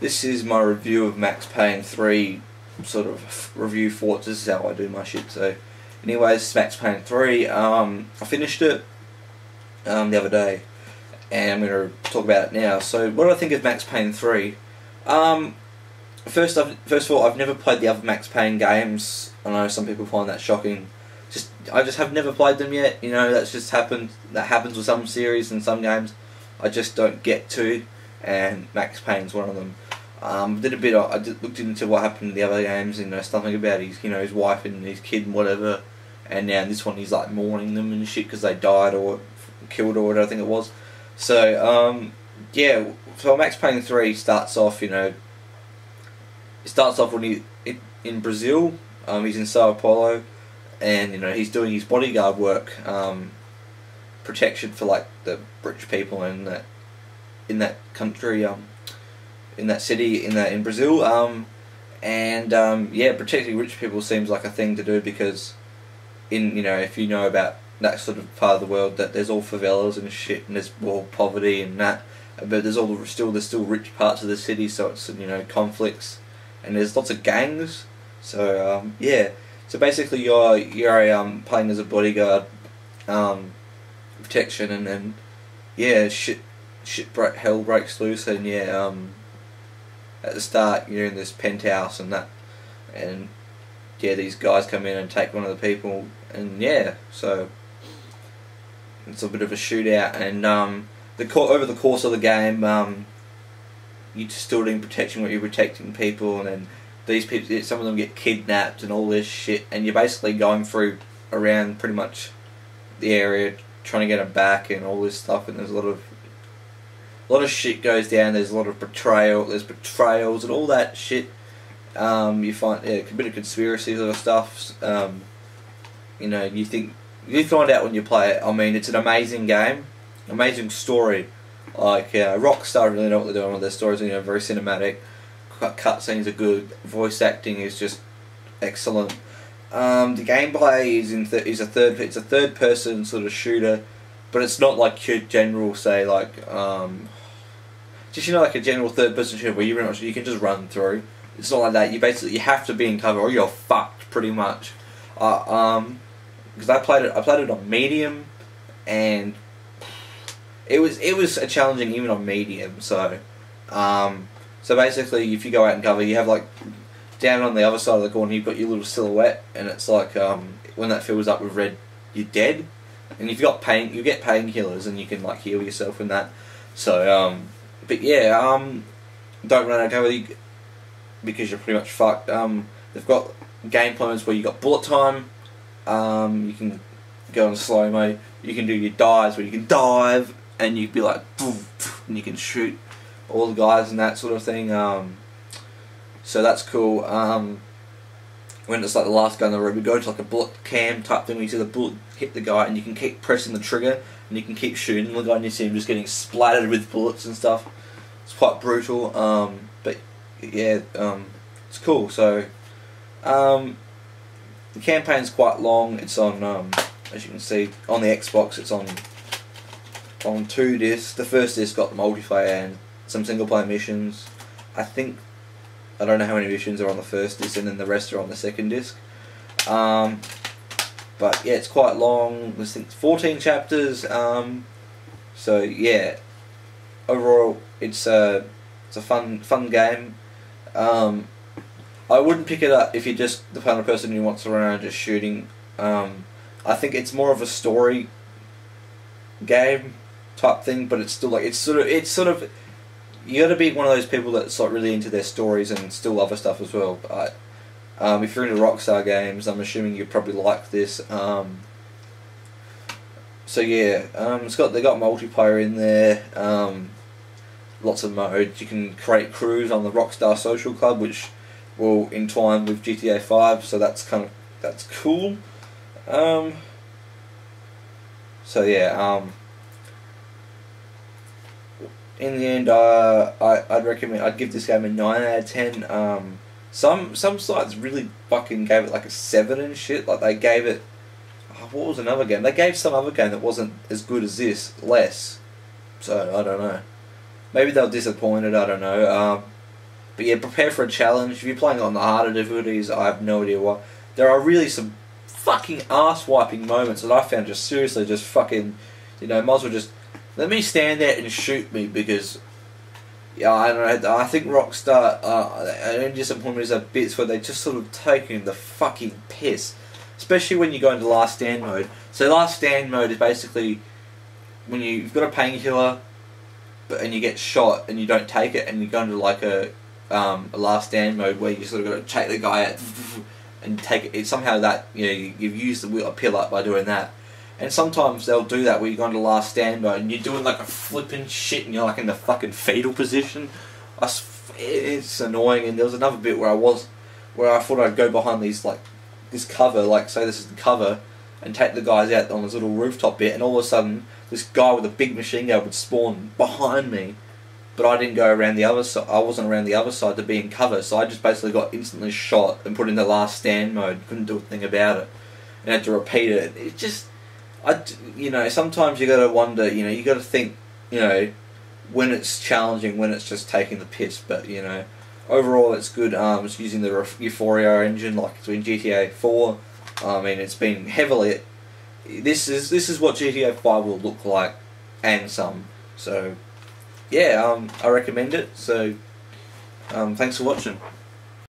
This is my review of Max Payne 3, sort of review thoughts. This is how I do my shit. So, anyways, it's Max Payne 3. I finished it the other day, and I'm going to talk about it now. So, what do I think of Max Payne 3? First of all, I've never played the other Max Payne games. I know some people find that shocking. I just have never played them yet. You know, that's just happened. That happens with some series and some games. I just don't get to, and Max Payne's one of them. I looked into what happened in the other games, and something about his wife and his kid and whatever. And now in this one, he's like mourning them and shit because they died or killed or whatever I think it was. So yeah. So Max Payne 3 starts off, it starts off when he in Brazil. He's in Sao Paulo, and he's doing his bodyguard work, protection for like the rich people in that country, in that city, in Brazil. Yeah, protecting rich people seems like a thing to do because if you know about that sort of part of the world, that there's all favelas and shit, and there's all poverty and that, but there's still rich parts of the city, so it's conflicts, and there's lots of gangs. So yeah, so basically you're playing as a bodyguard, protection, and then yeah, hell breaks loose, and yeah, at the start you're in this penthouse and that, and yeah, these guys come in and take one of the people, and yeah, so it's a bit of a shootout, and over the course of the game, you're still doing protection where you're protecting people, and then these people, some of them get kidnapped and all this shit, and you're basically going around pretty much the area trying to get them back and all this stuff, and there's a lot of shit goes down. There's a lot of betrayals and all that shit. You find a bit of conspiracy sort of stuff. You find out when you play it. I mean, it's an amazing game, amazing story. Like Rockstar really know what they're doing with their stories. Very cinematic. Cutscenes are good. Voice acting is just excellent. The gameplay is a third person sort of shooter, but it's not like your general, say, like just like a general third person shooter where you can just run through. It's not like that. You have to be in cover or you're fucked pretty much. Because I played it on medium, and it was challenging even on medium. So so basically, if you go out and cover, you have like down on the other side of the corner, you've got your little silhouette, and it's like when that fills up with red, you're dead. And if you got pain, you get painkillers, and you can like heal yourself in that. So but yeah, don't run out of cover because you're pretty much fucked. They've got game plans where you got bullet time. You can go in slow mo. You can do your dives where you can dive, and you can be like, and you can shoot all the guys and that sort of thing. So that's cool. When it's like the last guy in the room, we go to like a bullet cam type thing where you see the bullet hit the guy, and you can keep pressing the trigger, and you can keep shooting the guy, and you see him just getting splattered with bullets and stuff. It's quite brutal, but yeah, it's cool. So the campaign's quite long. It's on, as you can see, on the Xbox. It's on 2 discs. The first disc got the multiplayer and some single player missions. I don't know how many missions are on the first disc, and then the rest are on the second disc. But yeah, it's quite long. I think it's 14 chapters. So yeah, overall, it's a fun game. I wouldn't pick it up if you're just the kind of person who wants to run around just shooting. I think it's more of a story game type thing, but it's still like it's sort of you got to be one of those people that's like really into their stories and still other stuff as well. But if you're into Rockstar games, I'm assuming you probably like this. So yeah, they got multiplayer in there. Lots of modes. You can create crews on the Rockstar Social Club, which will entwine with GTA 5. So that's cool. So yeah. In the end, I'd give this game a 9 out of 10. Some sites really fucking gave it like a 7 and shit. Like they gave it, what was another game? They gave some other game that wasn't as good as this less. So I don't know. Maybe they were disappointed. I don't know. But yeah, prepare for a challenge. If you're playing on the harder difficulties, I have no idea why. There are really some fucking ass-wiping moments that I found just seriously just fucking, you know, might as well just let me stand there and shoot me, because yeah, I don't know, I think Rockstar, only disappointment is at bits where they just sort of taking the fucking piss. Especially when you go into Last Stand mode. So Last Stand mode is basically when you've got a painkiller and you get shot and you don't take it, and you go into like a Last Stand mode where you sort of got to take the guy out and take it. Somehow that, you know, you've used the pill up by doing that. And sometimes they'll do that where you go into Last Stand mode and you're doing like a flipping shit and you're like in the fucking fetal position. It's annoying. And there was another bit where I thought I'd go behind these, like, this cover, like say this is the cover, and take the guys out on this little rooftop bit, and all of a sudden this guy with a big machine gun would spawn behind me, but I didn't go around the other side. I wasn't around the other side to be in cover, so I just basically got instantly shot and put in the Last Stand mode. Couldn't do a thing about it, and had to repeat it. It just, you know, sometimes you got to wonder. You know, you got to think. You know, when it's challenging, when it's just taking the piss. But you know, overall it's good. It's using the Euphoria engine like it's in GTA 4. I mean, it's been heavily. This is what GTA 5 will look like, and some. So, yeah, I recommend it. So, thanks for watching.